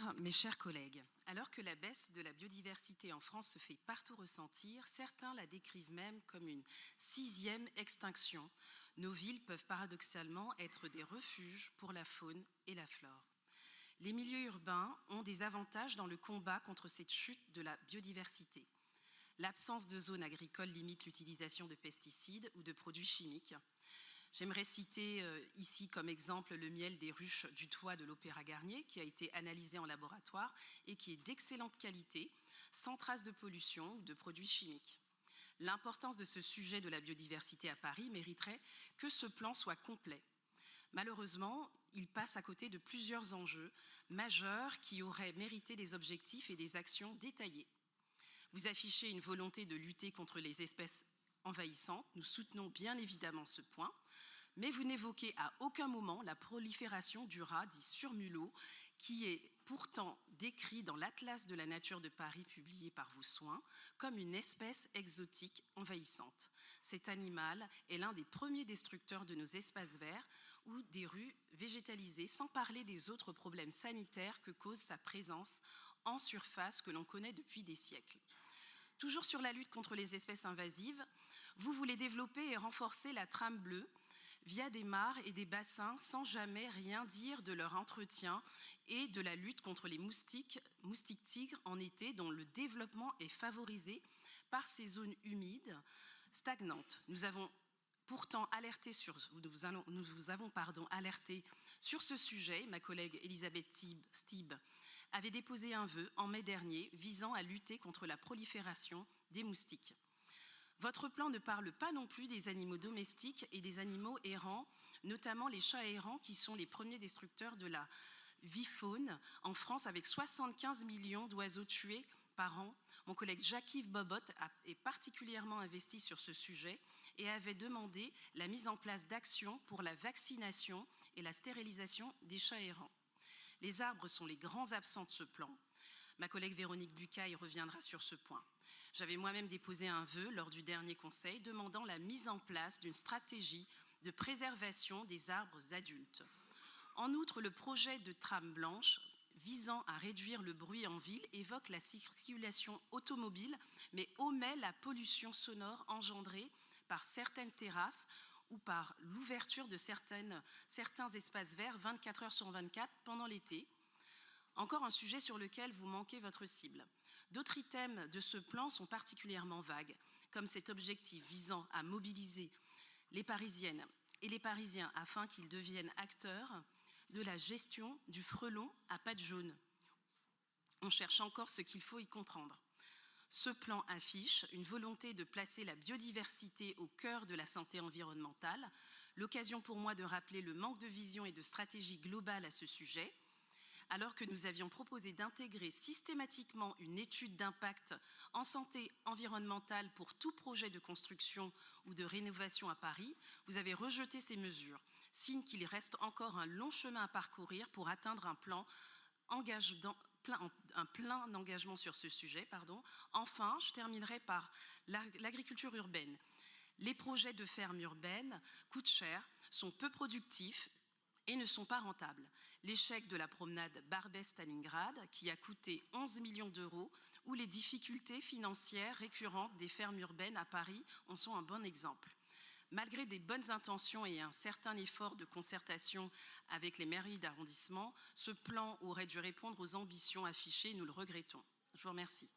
Commissaire, mes chers collègues, alors que la baisse de la biodiversité en France se fait partout ressentir, certains la décrivent même comme une 6e extinction. Nos villes peuvent paradoxalement être des refuges pour la faune et la flore. Les milieux urbains ont des avantages dans le combat contre cette chute de la biodiversité. L'absence de zones agricoles limite l'utilisation de pesticides ou de produits chimiques. J'aimerais citer ici comme exemple le miel des ruches du toit de l'Opéra Garnier qui a été analysé en laboratoire et qui est d'excellente qualité, sans trace de pollution ou de produits chimiques. L'importance de ce sujet de la biodiversité à Paris mériterait que ce plan soit complet. Malheureusement, il passe à côté de plusieurs enjeux majeurs qui auraient mérité des objectifs et des actions détaillées. Vous affichez une volonté de lutter contre les espèces envahissantes. Nous soutenons bien évidemment ce point, mais vous n'évoquez à aucun moment la prolifération du rat dit surmulot, qui est pourtant décrit dans l'Atlas de la nature de Paris publié par vos soins comme une espèce exotique envahissante. Cet animal est l'un des premiers destructeurs de nos espaces verts ou des rues végétalisées, sans parler des autres problèmes sanitaires que cause sa présence en surface que l'on connaît depuis des siècles. Toujours sur la lutte contre les espèces invasives, vous voulez développer et renforcer la trame bleue via des mares et des bassins sans jamais rien dire de leur entretien et de la lutte contre les moustiques tigres en été dont le développement est favorisé par ces zones humides stagnantes. Nous avons pourtant alerté sur ce sujet. Ma collègue Elisabeth Stibbe avait déposé un vœu en mai dernier visant à lutter contre la prolifération des moustiques. Votre plan ne parle pas non plus des animaux domestiques et des animaux errants, notamment les chats errants qui sont les premiers destructeurs de la vie-faune en France avec 75 millions d'oiseaux tués par an. Mon collègue Jacques-Yves Bobot est particulièrement investi sur ce sujet et avait demandé la mise en place d'actions pour la vaccination et la stérilisation des chats errants. Les arbres sont les grands absents de ce plan. Ma collègue Véronique Bucaille reviendra sur ce point. J'avais moi-même déposé un vœu lors du dernier conseil demandant la mise en place d'une stratégie de préservation des arbres adultes. En outre, le projet de trame blanche visant à réduire le bruit en ville évoque la circulation automobile, mais omet la pollution sonore engendrée par certaines terrasses ou par l'ouverture de certains espaces verts 24 heures sur 24 pendant l'été. Encore un sujet sur lequel vous manquez votre cible. D'autres items de ce plan sont particulièrement vagues, comme cet objectif visant à mobiliser les Parisiennes et les Parisiens afin qu'ils deviennent acteurs de la gestion du frelon à pattes jaunes. On cherche encore ce qu'il faut y comprendre. Ce plan affiche une volonté de placer la biodiversité au cœur de la santé environnementale, l'occasion pour moi de rappeler le manque de vision et de stratégie globale à ce sujet, alors que nous avions proposé d'intégrer systématiquement une étude d'impact en santé environnementale pour tout projet de construction ou de rénovation à Paris, vous avez rejeté ces mesures, signe qu'il reste encore un long chemin à parcourir pour atteindre un plein d'engagement sur ce sujet. Enfin, je terminerai par l'agriculture urbaine. Les projets de fermes urbaines coûtent cher, sont peu productifs, et ne sont pas rentables. L'échec de la promenade Barbès-Stalingrad, qui a coûté 11 millions d'euros, ou les difficultés financières récurrentes des fermes urbaines à Paris en sont un bon exemple. Malgré des bonnes intentions et un certain effort de concertation avec les mairies d'arrondissement, ce plan aurait dû répondre aux ambitions affichées, nous le regrettons. Je vous remercie.